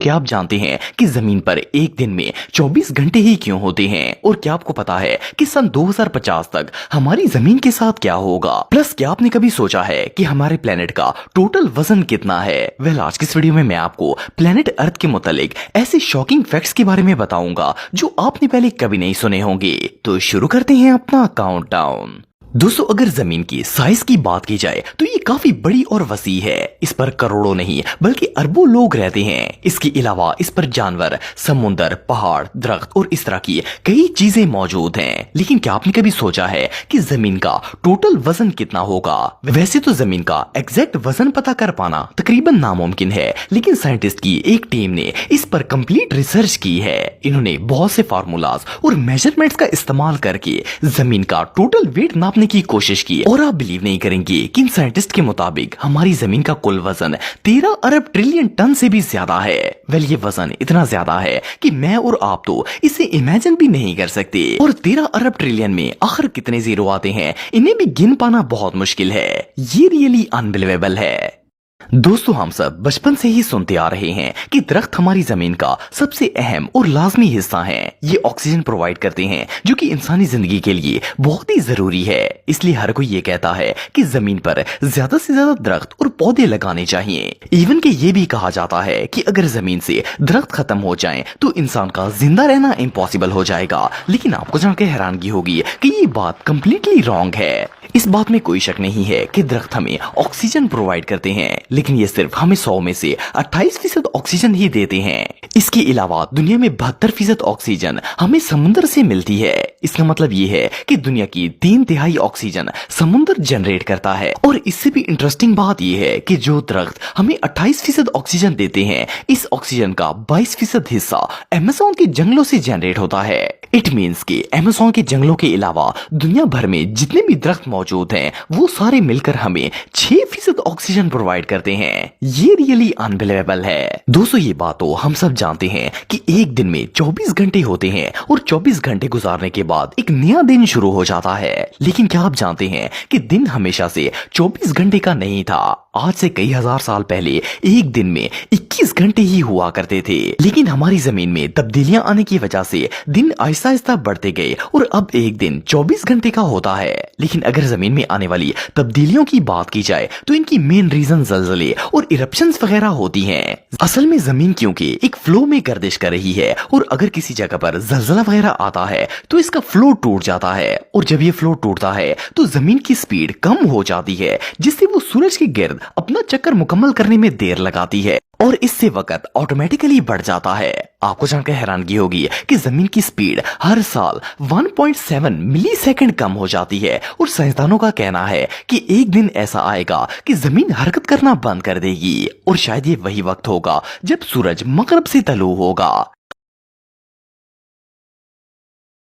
क्या आप जानते हैं कि जमीन पर एक दिन में 24 घंटे ही क्यों होते हैं? और क्या आपको पता है कि सन 2050 तक हमारी जमीन के साथ क्या होगा? प्लस क्या आपने कभी सोचा है कि हमारे प्लेनेट का टोटल वजन कितना है? आज की इस वीडियो में मैं आपको प्लेनेट अर्थ के मुतालिक ऐसे शॉकिंग फैक्ट्स के बारे में बताऊंगा जो आपने पहले कभी नहीं सुने होंगे। तो शुरू करते हैं अपना काउंटडाउन। दोस्तों, अगर जमीन की साइज की बात की जाए तो ये काफी बड़ी और वसी है। इस पर करोड़ों नहीं बल्कि अरबों लोग रहते हैं। इसके अलावा इस पर जानवर, समुंदर, पहाड़, दरख्त और इस तरह की कई चीजें मौजूद हैं। लेकिन क्या आपने कभी सोचा है कि जमीन का टोटल वजन कितना होगा? वैसे तो जमीन का एग्जैक्ट वजन पता कर पाना तकरीबन नामुमकिन है, लेकिन साइंटिस्ट की एक टीम ने इस पर कंप्लीट रिसर्च की है। इन्होंने बहुत से फार्मूलाज और मेजरमेंट्स का इस्तेमाल करके जमीन का टोटल वेट नापने की कोशिश की और आप बिलीव नहीं करेंगे कि इन साइंटिस्ट के मुताबिक हमारी जमीन का कुल वजन 13 अरब ट्रिलियन टन से भी ज्यादा है। ये वजन इतना ज्यादा है कि मैं और आप तो इसे इमेजिन भी नहीं कर सकते। और 13 अरब ट्रिलियन में आखिर कितने जीरो आते हैं, इन्हें भी गिन पाना बहुत मुश्किल है। ये रियली अनबिलीवेबल है। दोस्तों, हम सब बचपन से ही सुनते आ रहे हैं कि दरख्त हमारी जमीन का सबसे अहम और लाजमी हिस्सा हैं। ये ऑक्सीजन प्रोवाइड करते हैं जो कि इंसानी जिंदगी के लिए बहुत ही जरूरी है। इसलिए हर कोई ये कहता है कि जमीन पर ज्यादा से ज्यादा दरख्त और पौधे लगाने चाहिए। इवन के ये भी कहा जाता है कि अगर जमीन से दरख्त खत्म हो जाएं तो इंसान का जिंदा रहना इम्पॉसिबल हो जाएगा। लेकिन आपको जानकर हैरानगी होगी कि ये बात कंप्लीटली रॉन्ग है। इस बात में कोई शक नहीं है कि दरख्त हमें ऑक्सीजन प्रोवाइड करते हैं, लेकिन ये सिर्फ हमें 100 में से 28% ऑक्सीजन ही देते हैं। इसके अलावा दुनिया में 72% ऑक्सीजन हमें समुद्र से मिलती है। इसका मतलब ये है कि दुनिया की 3/3 ऑक्सीजन समुद्र जनरेट करता है। और इससे भी इंटरेस्टिंग बात यह है कि जो दरख्त हमें 28% ऑक्सीजन देते हैं, इस ऑक्सीजन का 22% हिस्सा अमेज़न के जंगलों से जनरेट होता है। इट मीन्स कि अमेज़न के जंगलों के अलावा दुनिया भर में जितने भी दरख्त मौजूद हैं, वो सारे मिलकर हमें 6% ऑक्सीजन प्रोवाइड करते हैं। ये रियली अनबिलीवेबल है। दोस्तों, ये बात तो हम सब जानते हैं कि एक दिन में 24 घंटे होते हैं और 24 घंटे गुजारने के बाद एक नया दिन शुरू हो जाता है। लेकिन क्या आप जानते हैं कि दिन हमेशा से 24 घंटे का नहीं था। आज से कई हजार साल पहले एक दिन में 21 घंटे ही हुआ करते थे। लेकिन हमारी जमीन में तब्दीलियां आने की वजह से दिन आहिस्ता आहिस्ता बढ़ते गए और अब एक दिन 24 घंटे का होता है। लेकिन अगर जमीन में आने वाली तब्दीलियों की बात की जाए तो इनकी मेन रीजन जलजले और इरप्शंस वगैरह होती हैं। असल में जमीन क्योंकि एक फ्लो में गर्दिश कर रही है और अगर किसी जगह पर जलजला वगैरह आता है तो इसका फ्लो टूट जाता है। और जब ये फ्लो टूटता है तो जमीन की स्पीड कम हो जाती है, जिससे वो सूरज के गिर्द अपना चक्कर मुकम्मल करने में देर लगाती है और इससे वक्त ऑटोमेटिकली बढ़ जाता है। आपको जानकर हैरानगी होगी कि जमीन की स्पीड हर साल 1.7 मिली सेकेंड कम हो जाती है। और साइंसदानों का कहना है कि एक दिन ऐसा आएगा कि जमीन हरकत करना बंद कर देगी और शायद ये वही वक्त होगा जब सूरज मगरब से तलू होगा।